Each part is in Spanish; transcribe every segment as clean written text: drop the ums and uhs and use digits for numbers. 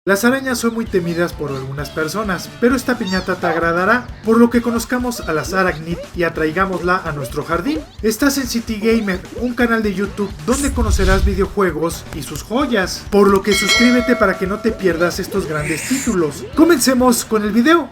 Las arañas son muy temidas por algunas personas, pero esta piñata te agradará, por lo que conozcamos a las Arácnid y atraigámosla a nuestro jardín. Estás en City Gamer, un canal de YouTube donde conocerás videojuegos y sus joyas, por lo que suscríbete para que no te pierdas estos grandes títulos. Comencemos con el video.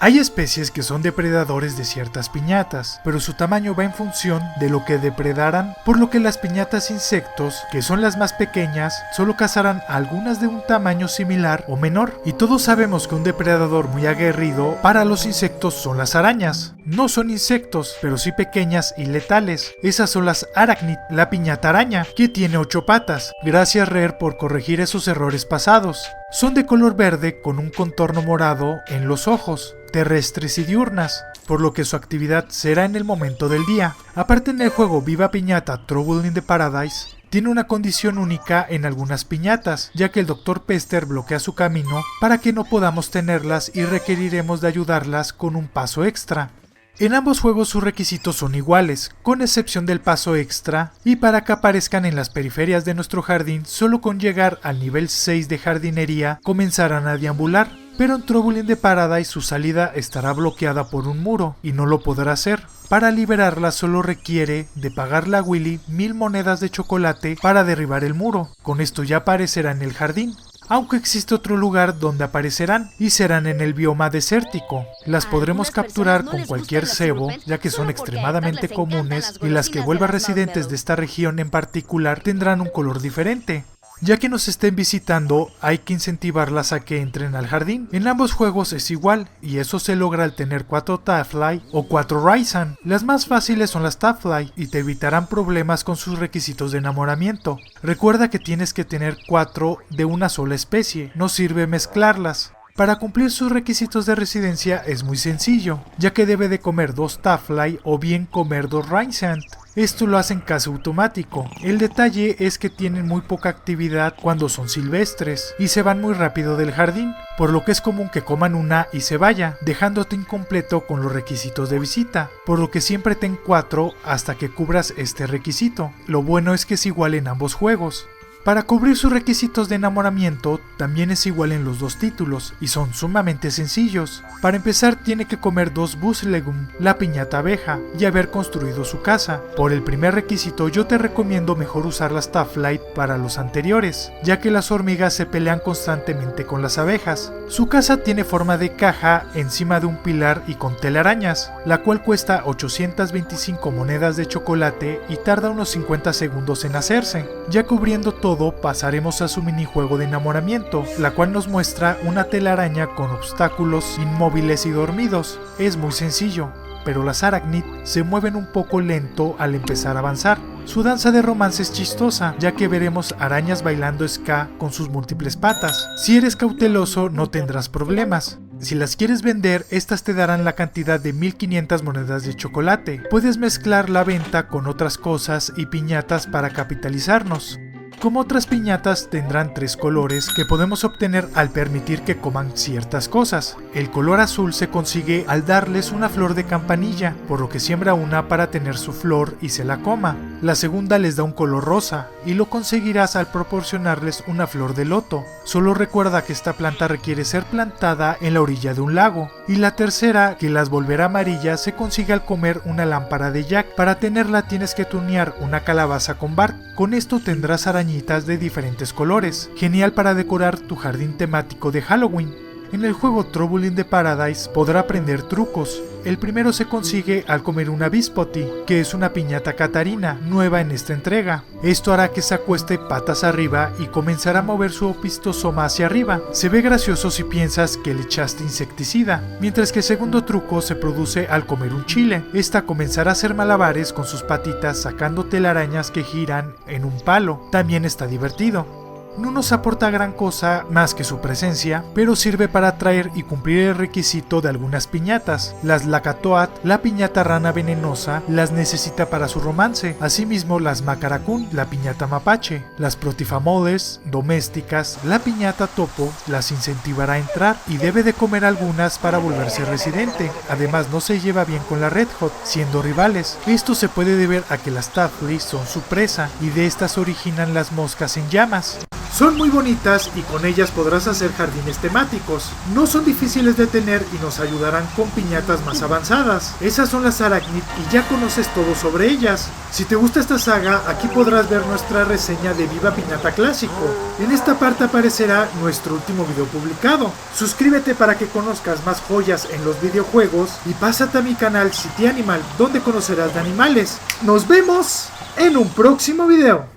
Hay especies que son depredadores de ciertas piñatas, pero su tamaño va en función de lo que depredaran, por lo que las piñatas insectos, que son las más pequeñas, solo cazarán algunas de un tamaño similar o menor. Y todos sabemos que un depredador muy aguerrido para los insectos son las arañas. No son insectos, pero sí pequeñas y letales. Esas son las Arácnid, la piñata araña, que tiene 8 patas. Gracias Rare por corregir esos errores pasados. Son de color verde con un contorno morado en los ojos, terrestres y diurnas, por lo que su actividad será en el momento del día. Aparte, en el juego Viva Piñata Trouble in the Paradise tiene una condición única en algunas piñatas, ya que el Dr. Pester bloquea su camino para que no podamos tenerlas y requeriremos de ayudarlas con un paso extra. En ambos juegos sus requisitos son iguales, con excepción del paso extra, y para que aparezcan en las periferias de nuestro jardín, solo con llegar al nivel 6 de jardinería comenzarán a deambular. Pero en Trouble in the Paradise su salida estará bloqueada por un muro y no lo podrá hacer. Para liberarla solo requiere de pagarle a Willy 1000 monedas de chocolate para derribar el muro. Con esto ya aparecerá en el jardín. Aunque existe otro lugar donde aparecerán y serán en el bioma desértico. Las podremos capturar con cualquier cebo, ya que son extremadamente comunes y las que vuelvan residentes de esta región en particular tendrán un color diferente. Ya que nos estén visitando, hay que incentivarlas a que entren al jardín. En ambos juegos es igual, y eso se logra al tener 4 Taffly o 4 Rhizan. Las más fáciles son las Taffly, y te evitarán problemas con sus requisitos de enamoramiento. Recuerda que tienes que tener 4 de una sola especie, no sirve mezclarlas. Para cumplir sus requisitos de residencia es muy sencillo, ya que debe de comer 2 Taffly o bien comer 2 Rhizan. Esto lo hacen casi automático. El detalle es que tienen muy poca actividad cuando son silvestres y se van muy rápido del jardín, por lo que es común que coman una y se vaya, dejándote incompleto con los requisitos de visita, por lo que siempre ten 4 hasta que cubras este requisito. Lo bueno es que es igual en ambos juegos. Para cubrir sus requisitos de enamoramiento también es igual en los dos títulos y son sumamente sencillos. Para empezar tiene que comer 2 Buzzlegum, la piñata abeja, y haber construido su casa. Por el primer requisito yo te recomiendo mejor usar las Tafflight para los anteriores, ya que las hormigas se pelean constantemente con las abejas. Su casa tiene forma de caja encima de un pilar y con telarañas, la cual cuesta 825 monedas de chocolate y tarda unos 50 segundos en hacerse. Ya cubriendo todo pasaremos a su minijuego de enamoramiento, la cual nos muestra una telaraña con obstáculos inmóviles y dormidos. Es muy sencillo, pero las Arácnid se mueven un poco lento al empezar a avanzar. Su danza de romance es chistosa, ya que veremos arañas bailando ska con sus múltiples patas. Si eres cauteloso no tendrás problemas. Si las quieres vender, estas te darán la cantidad de 1500 monedas de chocolate. Puedes mezclar la venta con otras cosas y piñatas para capitalizarnos. Como otras piñatas tendrán 3 colores que podemos obtener al permitir que coman ciertas cosas. El color azul se consigue al darles una flor de campanilla, por lo que siembra una para tener su flor y se la coma. La segunda les da un color rosa y lo conseguirás al proporcionarles una flor de loto. Solo recuerda que esta planta requiere ser plantada en la orilla de un lago. Y la tercera, que las volverá amarillas, se consigue al comer una lámpara de Jack. Para tenerla tienes que tunear una calabaza con Bart. Con esto tendrás arañitas de diferentes colores, genial para decorar tu jardín temático de Halloween. En el juego Trouble in the Paradise podrá aprender trucos. El primero se consigue al comer una Bispoti, que es una piñata catarina, nueva en esta entrega. Esto hará que se acueste patas arriba y comenzará a mover su opistosoma hacia arriba. Se ve gracioso si piensas que le echaste insecticida. Mientras que el segundo truco se produce al comer un chile. Esta comenzará a hacer malabares con sus patitas sacando telarañas que giran en un palo. También está divertido. No nos aporta gran cosa más que su presencia, pero sirve para atraer y cumplir el requisito de algunas piñatas. Las Lacatoat, la piñata rana venenosa, las necesita para su romance. Asimismo, las Macaracún, la piñata mapache, las Protifamodes, domésticas, la piñata topo, las incentivará a entrar y debe de comer algunas para volverse residente. Además, no se lleva bien con la Red Hot, siendo rivales. Esto se puede deber a que las Taffly son su presa y de estas originan las moscas en llamas. Son muy bonitas y con ellas podrás hacer jardines temáticos. No son difíciles de tener y nos ayudarán con piñatas más avanzadas. Esas son las Arachnid y ya conoces todo sobre ellas. Si te gusta esta saga, aquí podrás ver nuestra reseña de Viva Piñata Clásico. En esta parte aparecerá nuestro último video publicado. Suscríbete para que conozcas más joyas en los videojuegos y pásate a mi canal City Animal, donde conocerás de animales. Nos vemos en un próximo video.